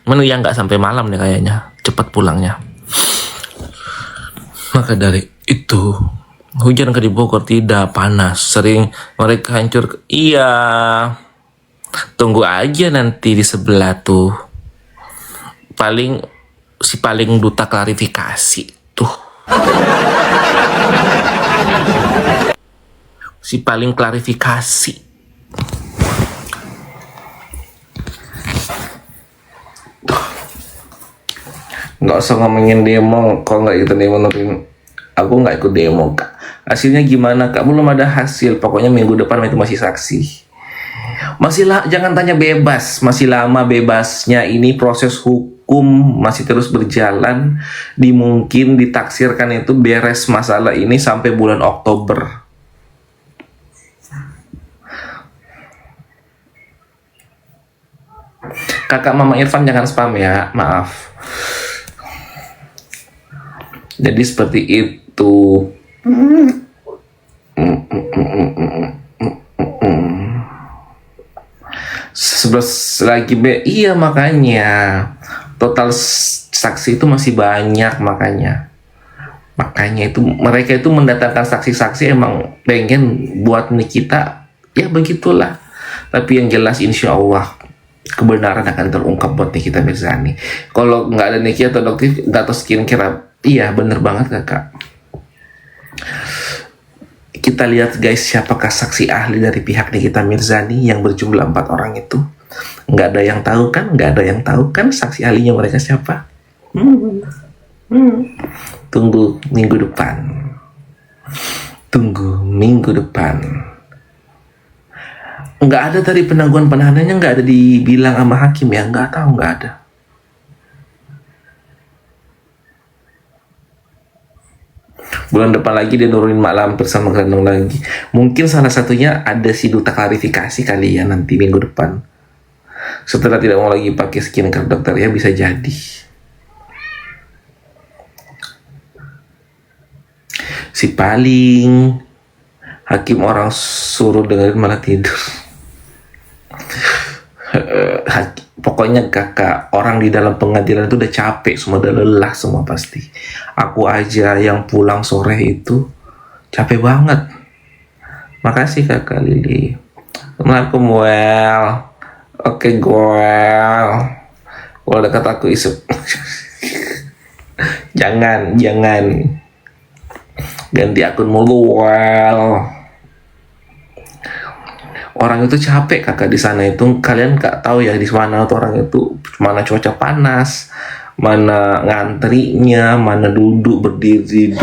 Menu yang nggak sampai malam nih kayaknya, cepat pulangnya. Maka dari itu hujan ke di Bogor tidak panas, sering mereka hancur. Iya, tunggu aja nanti di sebelah tuh. Paling duta klarifikasi tuh. Si paling klarifikasi. Nggak usah ngomongin demo, kalau nggak ikut demo, aku nggak ikut demo kak. Hasilnya gimana kak? Belum ada hasil, pokoknya minggu depan itu masih saksi. Jangan tanya bebas, masih lama bebasnya, ini proses hukum masih terus berjalan. Mungkin ditaksirkan itu beres masalah ini sampai bulan Oktober. Kakak Mama Irfan jangan spam ya, maaf. Jadi seperti itu. Sebelas lagi iya makanya total saksi itu masih banyak, makanya itu mereka itu mendatangkan saksi-saksi emang pengen buat Nikita, ya begitulah. Tapi yang jelas insya Allah kebenaran akan terungkap buat Nikita Mirzani. Kalau nggak ada Niki atau dokter atau skincare, iya bener banget kakak. Kita lihat guys, siapakah saksi ahli dari pihak Nikita Mirzani yang berjumlah 4 orang itu. Nggak ada yang tahu kan? Nggak ada yang tahu kan saksi ahlinya mereka siapa? Tunggu minggu depan. Nggak ada dari penangguhan penahanannya, nggak ada dibilang sama hakim ya, nggak tahu, nggak ada. Bulan depan lagi dia nurunin Mak Lampir sama Gelendong lagi. Mungkin salah satunya ada si duta klarifikasi kali ya nanti minggu depan. Setelah tidak mau lagi pakai skincare dokter ya, bisa jadi. Si paling hakim orang suruh dengerin malah tidur. Pokoknya kakak, orang di dalam pengadilan itu udah capek semua, udah lelah semua pasti. Aku aja yang pulang sore itu capek banget. Makasih kakak Lili. Assalamualaikum well. Oke well. Kalau dekat aku isep. jangan ganti akun mulu well. Orang itu capek kakak di sana itu, kalian gak tahu ya di mana tuh orang itu, mana cuaca panas, mana ngantrinya, mana duduk berdiri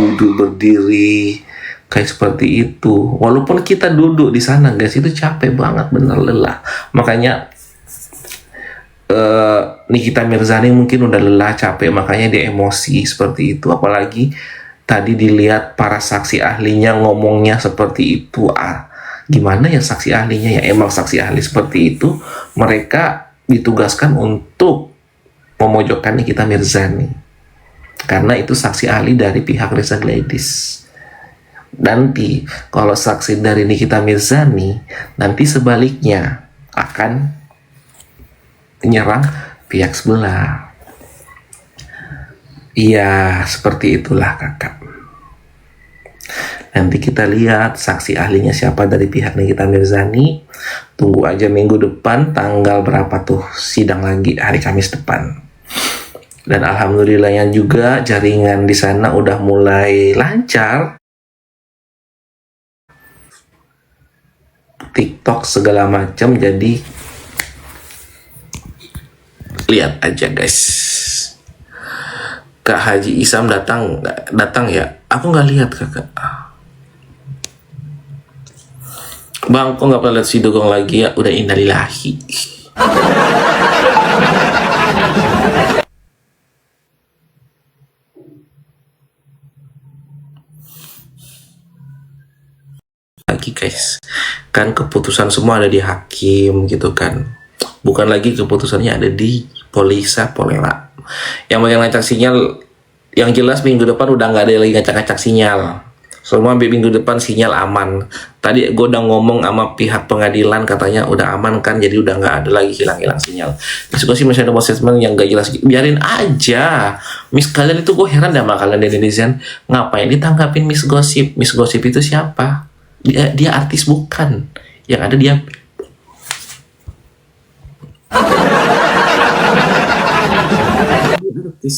kayak seperti itu. Walaupun kita duduk di sana guys, itu capek banget, bener lelah. Makanya Nikita Mirzani mungkin udah lelah, capek, makanya dia emosi seperti itu. Apalagi tadi dilihat para saksi ahlinya ngomongnya seperti itu. Gimana ya saksi ahlinya ya, emang saksi ahli seperti itu, mereka ditugaskan untuk memojokkan Nikita Mirzani karena itu saksi ahli dari pihak Reza Gladys. Nanti kalau saksi dari Nikita Mirzani, nanti sebaliknya akan menyerang pihak sebelah. Iya, seperti itulah kakak. Nanti kita lihat saksi ahlinya siapa dari pihak Nikita Mirzani. Tunggu aja minggu depan tanggal berapa tuh sidang lagi, hari Kamis depan. Dan alhamdulillahnya juga jaringan di sana udah mulai lancar. TikTok segala macam, jadi lihat aja guys. Kak Haji Isam datang ya? Aku nggak lihat kakak. Bang, kok nggak pernah lihat si Dugong lagi ya? Udah innalillahi. Lagi guys, kan keputusan semua ada di hakim gitu kan. Bukan lagi keputusannya ada di Polisa Polela. Yang bagian ngacak sinyal, yang jelas minggu depan udah nggak ada lagi ngacak-ngacak sinyal. Semua minggu depan sinyal aman. Tadi gue udah ngomong sama pihak pengadilan, katanya udah aman kan, jadi udah nggak ada lagi hilang-hilang sinyal. Diskusi masih ada statement yang gak jelas. Biarin aja. Miss kalian itu, gue heran deh sama kalian netizen. Ngapain ditanggapin Miss Gosip? Miss Gosip itu siapa? Dia artis bukan. Yang ada dia artis.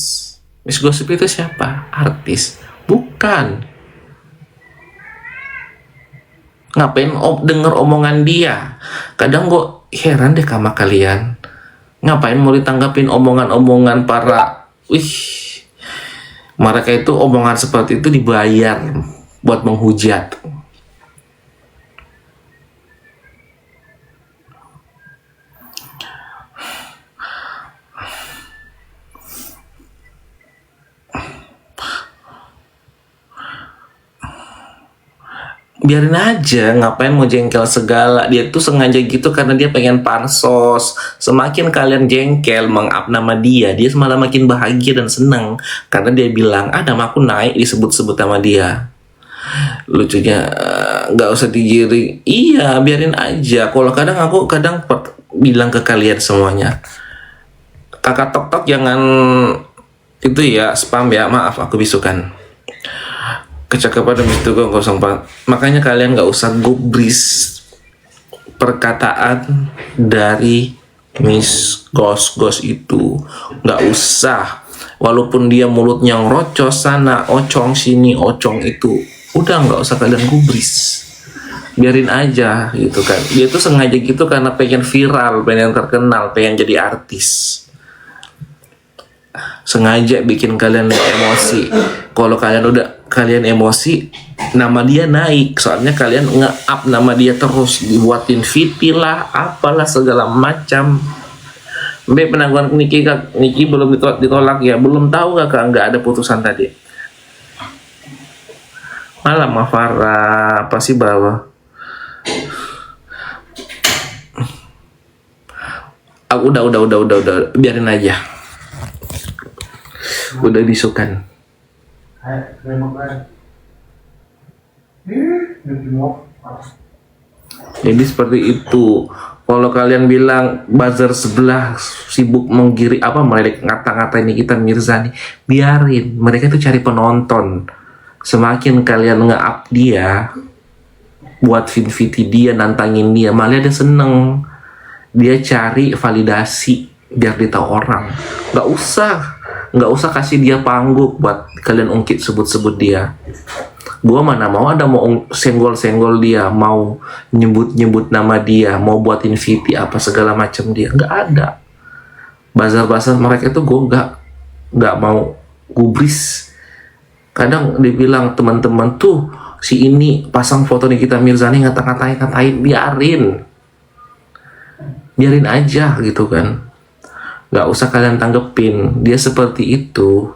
Miss Gosip itu siapa? Artis bukan. Ngapain denger omongan dia? Kadang gue heran deh sama kalian. Ngapain mau ditanggapin omongan-omongan para mereka itu, omongan seperti itu dibayar buat menghujat. Biarin aja, ngapain mau jengkel segala. Dia tuh sengaja gitu karena dia pengen pansos. Semakin kalian jengkel meng-up nama dia malah makin bahagia dan seneng karena dia bilang, nama aku naik disebut-sebut sama dia. Lucunya nggak usah digiring. Iya, biarin aja. Kalau aku kadang bilang ke kalian semuanya, kakak tok jangan itu ya, spam ya, maaf aku bisukan. Kecakapan itu 04. Makanya kalian nggak usah gubris perkataan dari Miss Gos itu, nggak usah. Walaupun dia mulutnya ngerocos sana, ocong sini, ocong itu, udah nggak usah kalian gubris. Biarin aja gitu kan. Dia tuh sengaja gitu karena pengen viral, pengen terkenal, pengen jadi artis. Sengaja bikin kalian emosi. Kalau kalian emosi, nama dia naik. Soalnya kalian nge-up nama dia terus, dibuatin VT lah, apalah segala macam. Penangguhan Niki belum ditolak ya. Belum tahu kakak, nggak ada putusan tadi. Malam Farah pasti bawa. Udah, biarin aja. Udah bisukan. Jadi seperti itu. Kalau kalian bilang buzzer sebelah sibuk meledek ngata-ngatain kita Mirzani, biarin. Mereka itu cari penonton. Semakin kalian nge-up dia, buat VT dia, nantangin dia, malah dia seneng. Dia cari validasi biar ditahu orang. Nggak usah kasih dia panggung buat kalian ungkit sebut-sebut dia. Gua mana mau senggol-senggol dia, mau nyebut nama dia, mau buatin VT apa segala macam dia, nggak ada. Bazar-bazar mereka itu gue nggak mau gubris. Kadang dibilang teman-teman tuh, si ini pasang foto Nikita Mirzani ngata-ngatain, biarin aja gitu kan. Nggak usah kalian tanggepin dia seperti itu.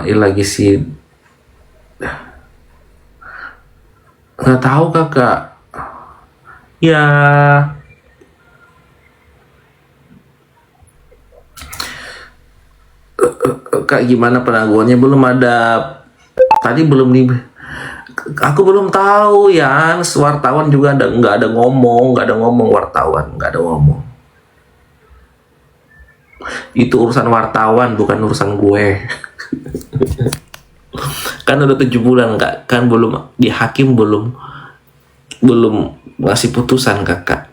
Lagi sih nggak tahu kakak ya. Kak gimana penangguhannya? Belum ada, tadi belum aku belum tahu ya. Wartawan juga nggak ada ngomong wartawan nggak ada ngomong. Itu urusan wartawan, bukan urusan gue. Kan udah 7 bulan kak, kan belum di hakim, belum ngasih putusan kakak.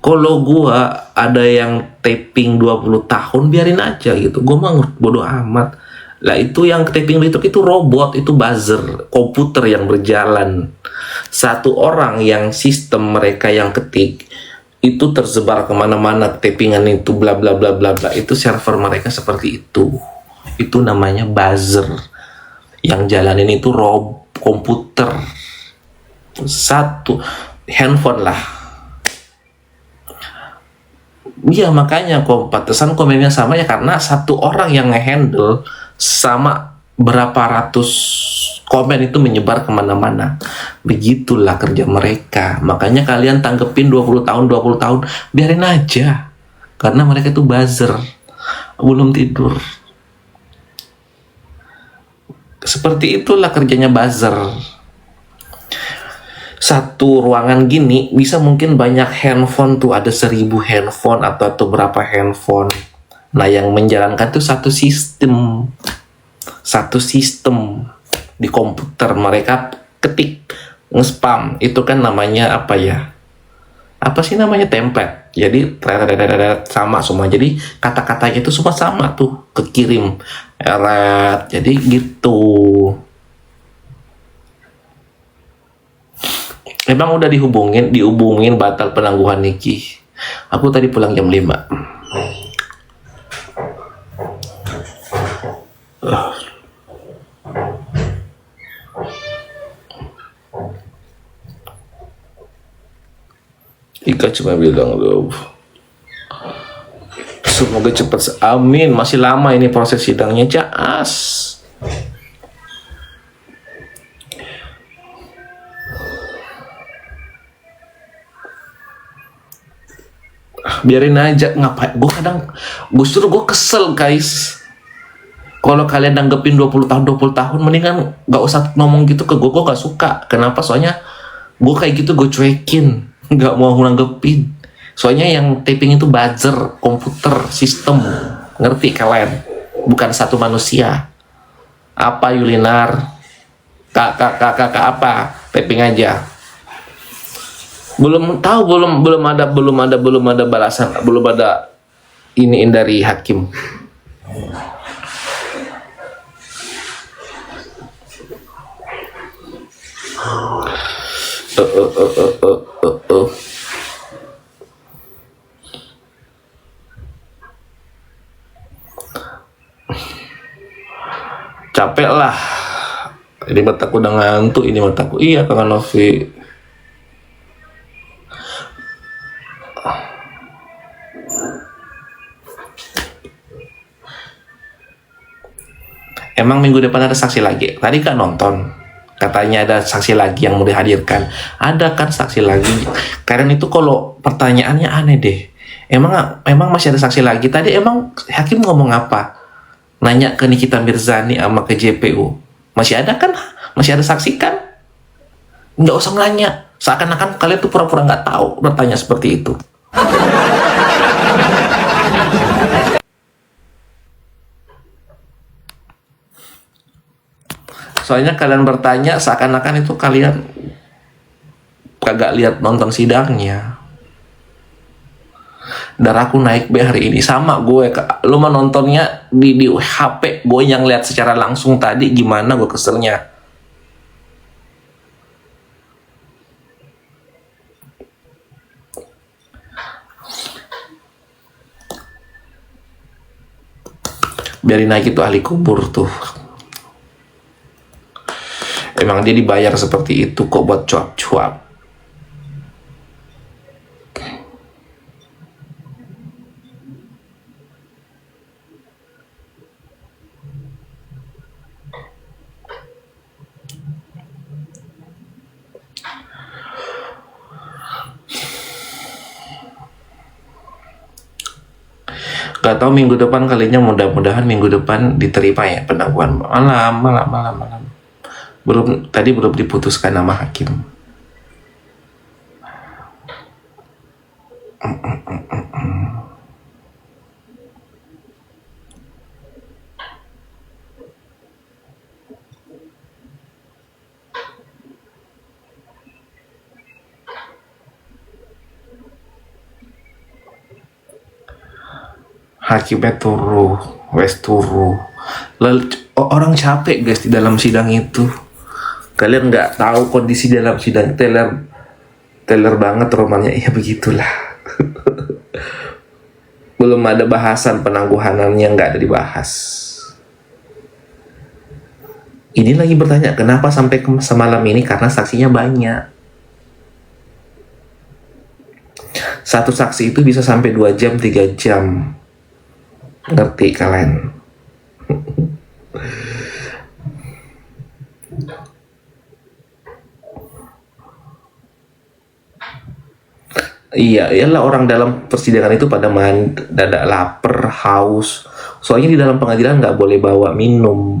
Kalau gua ada yang taping 20 tahun, biarin aja gitu. Gua mah bodo amat. Lah itu yang taping itu robot, itu buzzer, komputer yang berjalan. Satu orang yang sistem mereka yang ketik itu tersebar kemana-mana tapingan itu bla bla bla bla bla. Itu server mereka seperti itu. Itu namanya buzzer. Yang jalanin itu komputer. Satu handphone lah. Iya makanya pantesan komennya sama ya, karena satu orang yang ngehandle sama berapa ratus komen itu menyebar kemana-mana. Begitulah kerja mereka. Makanya kalian tanggepin 20 tahun, biarin aja. Karena mereka itu buzzer, belum tidur. Seperti itulah kerjanya buzzer. Satu ruangan gini bisa mungkin banyak handphone tuh, ada 1000 handphone atau berapa handphone. Nah, yang menjalankan tuh satu sistem di komputer. Mereka ketik nge-spam, itu kan namanya apa ya? Apa sih namanya, template. Jadi sama semua. Jadi kata-katanya itu semua sama tuh, kekirim. Jadi gitu. Emang udah dihubungin batal penangguhan nikah. Aku tadi pulang jam 5. Ika cuma bilang, loh, semoga cepat. Amin. Masih lama ini proses sidangnya, Caas. Biarin aja, ngapain? Gue kesel, guys. Kalau kalian nanggepin 20 tahun, mendingan gak usah ngomong gitu ke gue gak suka. Kenapa? Soalnya gue kayak gitu, gue cuekin, gak mau nanggepin. Soalnya yang taping itu buzzer, komputer, sistem. Ngerti kalian? Bukan satu manusia. Apa Yulinar? Kak apa? Taping aja. Belum tahu, belum ada balasan, belum ada iniin dari hakim. Capek lah. Ini mataku udah ngantuk, ini mataku. Iya, Kang Novi. Emang minggu depan ada saksi lagi? Tadi kan nonton, katanya ada saksi lagi yang mau dihadirkan. Ada kan saksi lagi. Karena itu kalau pertanyaannya aneh deh. Emang masih ada saksi lagi? Tadi emang hakim ngomong apa? Nanya ke Nikita Mirzani sama ke JPU. Masih ada kan? Masih ada saksi kan? Nggak usah nanya. Seakan-akan kalian tuh pura-pura nggak tahu bertanya seperti itu. Soalnya kalian bertanya seakan-akan itu kalian kagak lihat nonton sidangnya. Darahku naik be hari ini. Sama gue, lu mah nontonnya di HP, gue yang lihat secara langsung tadi, gimana gue keselnya. Biarin naik itu ahli kubur tuh. Emang dia dibayar seperti itu kok buat cuap-cuap. Gak tahu minggu depan kalinya, mudah-mudahan minggu depan diterima ya penangguhan. Malam. Tadi belum diputuskan nama hakim. Hakimnya turu. Orang capek guys di dalam sidang itu. Kalian nggak tahu kondisi dalam sidang, teler banget romannya. Ya begitulah. Belum ada bahasan penangguhanannya, nggak ada dibahas. Ini lagi bertanya kenapa sampai semalam ini, karena saksinya banyak. Satu saksi itu bisa sampai 2 jam 3 jam. Ngerti kalian? Iya, iyalah orang dalam persidangan itu pada dadak lapar, haus. Soalnya di dalam pengadilan nggak boleh bawa minum.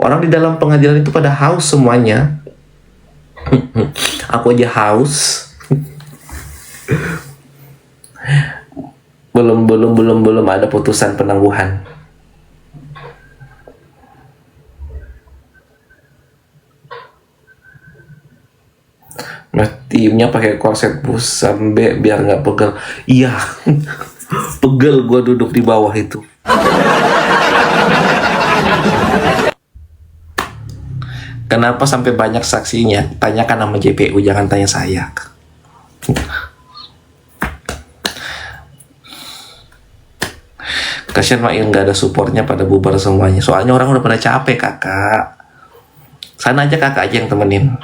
Orang di dalam pengadilan itu pada haus semuanya. Aku aja haus. Belum ada putusan penangguhan. Nah, timnya pakai korset bus sampai biar nggak pegel. Iya, pegel gua duduk di bawah itu. Kenapa sampai banyak saksinya? Tanyakan sama JPU, jangan tanya saya. Kasian Mail nggak ada supportnya, pada bubar semuanya. Soalnya orang udah pada capek kakak. Sana aja kakak aja yang temenin.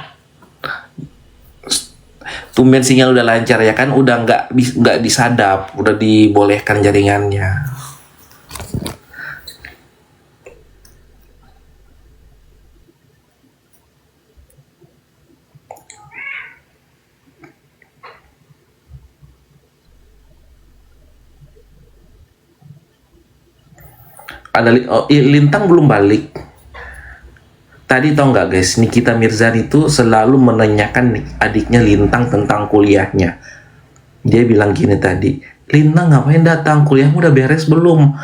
Tumben sinyal udah lancar ya kan, udah nggak disadap, udah dibolehkan jaringannya. Ada Lintang belum balik. Tadi tau nggak guys, Nikita Mirzani itu selalu menanyakan adiknya Lintang tentang kuliahnya. Dia bilang gini tadi, Lintang ngapain datang, kuliahmu udah beres belum?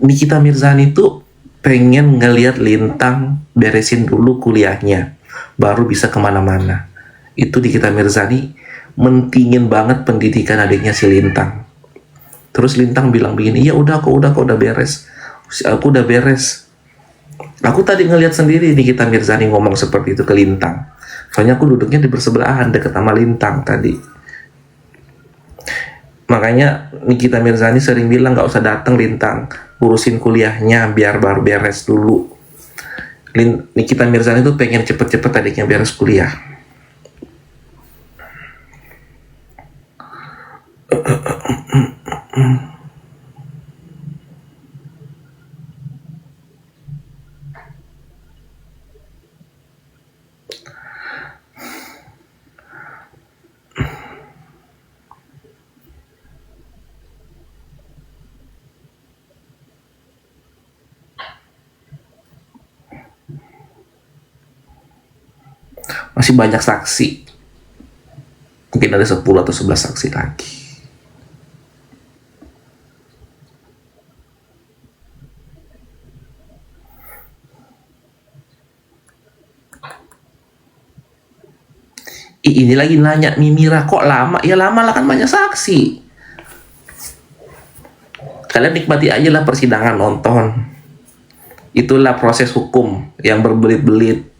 Nikita Mirzani itu pengen ngelihat Lintang beresin dulu kuliahnya, baru bisa kemana-mana. Itu Nikita Mirzani mentingin banget pendidikan adiknya si Lintang. Terus Lintang bilang begini, ya udah kok udah beres, aku udah beres. Aku tadi ngelihat sendiri Nikita Mirzani ngomong seperti itu ke Lintang. Soalnya aku duduknya di bersebelahan deket sama Lintang tadi. Makanya Nikita Mirzani sering bilang gak usah datang Lintang, urusin kuliahnya biar baru beres dulu. Nikita Mirzani tuh pengen cepet-cepet adiknya beres kuliah. Masih banyak saksi. Mungkin ada 10 atau 11 saksi lagi. Ini lagi nanya Mimira, kok lama? Ya lama lah kan banyak saksi. Kalian nikmati aja lah persidangan, nonton. Itulah proses hukum yang berbelit-belit.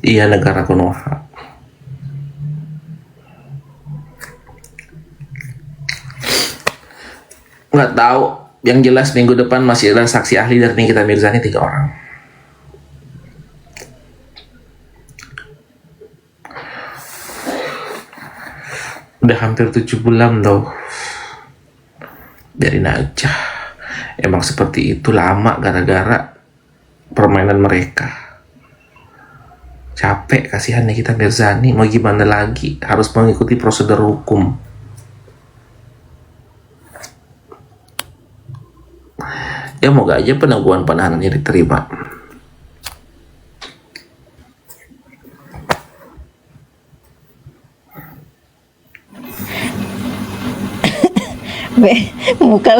Iya, negara Konoha. Nggak tahu, yang jelas minggu depan masih ada saksi ahli dari Nikita Mirzani 3 orang. Udah hampir 7 bulan tuh. Biarin aja. Emang seperti itu, lama gara-gara permainan mereka. Capek kasihan Nikita Mirzani, mau gimana lagi, harus mengikuti prosedur hukum. Ya moga aja penangguhan penahanannya diterima. Muka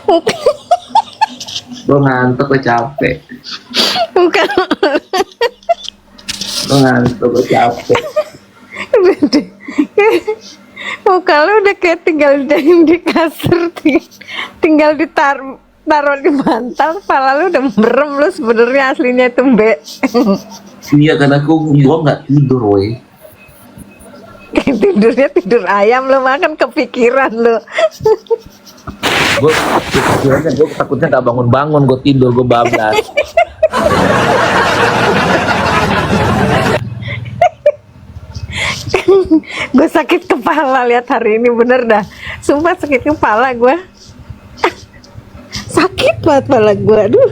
muka Lo ngantuk, lo capek. muka Lo ngantuk, lo capek. muka lu udah kayak tinggal di kasur, tinggal taruh di bantal, kepala lu udah merem lu sebenarnya aslinya itu Mbak. Iya, karena gua nggak tidur, woi. Tidurnya tidur ayam, lu makan kepikiran lu. Gue takutnya nggak bangun-bangun, gue tidur, gue bablas. Gue sakit kepala lihat hari ini bener dah. Sumpah sakit kepala gue. Sakit banget kepala gue. Aduh.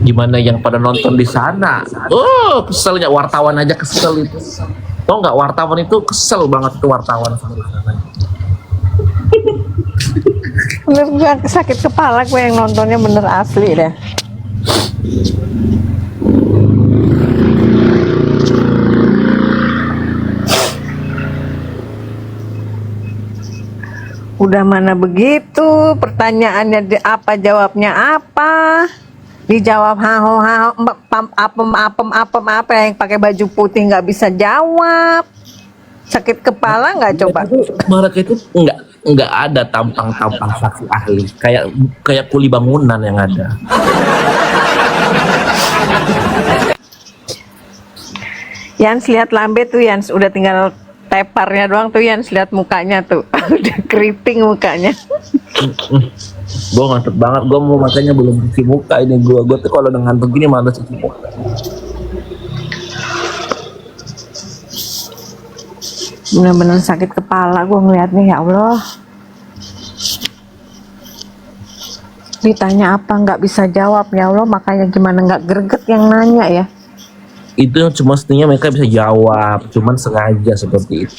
Gimana yang pada nonton di sana? Oh, keselnya wartawan aja kesel itu. Tau nggak, wartawan itu kesel banget itu wartawan sama di sana. Bener gue sakit kepala gue yang nontonnya bener asli deh. Udah mana begitu, pertanyaannya apa, jawabnya apa, dijawab haho haho apa yang pakai baju putih nggak bisa jawab. Sakit kepala nggak coba? Mereka itu nggak ada tampang-tampang saksi ahli, kayak kuli bangunan yang ada. Yans lihat lambe tuh, Yans udah tinggal teparnya doang tuh, Yans lihat mukanya tuh. Udah keriting mukanya. Gue ngantuk banget, gue mau makanya belum cuci muka ini. Gue tuh kalau udah ngantuk gini malas cuci muka. Bener-bener sakit kepala gue ngeliatnya, ya Allah. Ditanya apa nggak bisa jawab, ya Allah, makanya gimana nggak greget yang nanya ya. Itu cuma mestinya mereka bisa jawab, cuman sengaja seperti itu.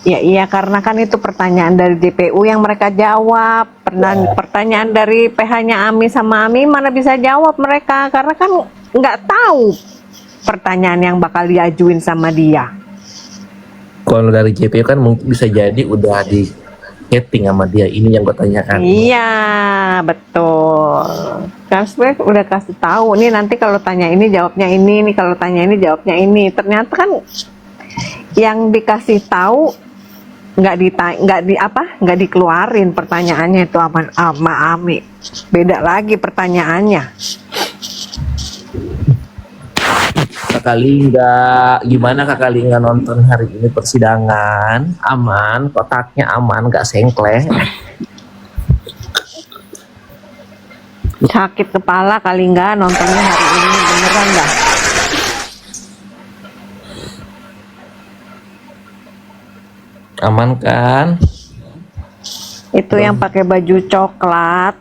Ya iya, karena kan itu pertanyaan dari DPU yang mereka jawab. Pertanyaan dari PH-nya Ami sama Ami mana bisa jawab mereka, karena kan nggak tahu pertanyaan yang bakal diajuin sama dia. Kalau dari JPU kan mungkin bisa jadi udah di setting sama dia, ini yang gue tanyakan. Iya, betul. Kan sebenarnya udah kasih tahu nih, nanti kalau tanya ini jawabnya ini, nih kalau tanya ini jawabnya ini. Ternyata kan yang dikasih tahu nggak dikeluarin pertanyaannya itu sama Ami. Beda lagi pertanyaannya. Kakak Lingga, gimana Kakak Lingga nonton hari ini persidangan? Aman, kotaknya aman, nggak sengkleh. Sakit kepala kali nggak nontonnya hari ini, beneran dah. Aman kan? Itu yang pakai baju coklat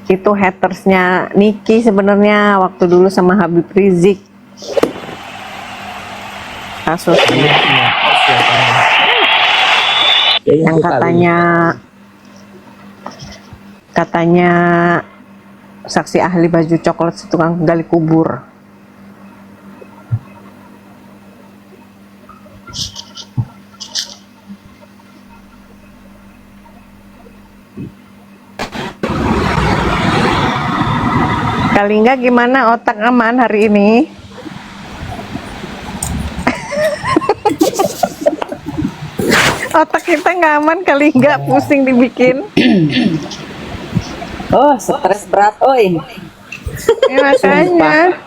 itu hatersnya Niki sebenarnya waktu dulu sama Habib Rizik kasusnya. Yang katanya saksi ahli baju coklat si tukang gali kubur. Kalingga gimana, otak aman hari ini? Otak kita nggak aman, Kalingga pusing dibikin. Oh, stres berat, oi. Ya, makanya.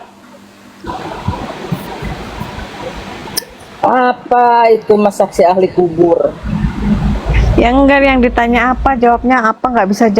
Apa itu mas saksi ahli kubur? Yang enggak, yang ditanya apa jawabnya apa, nggak bisa jawab.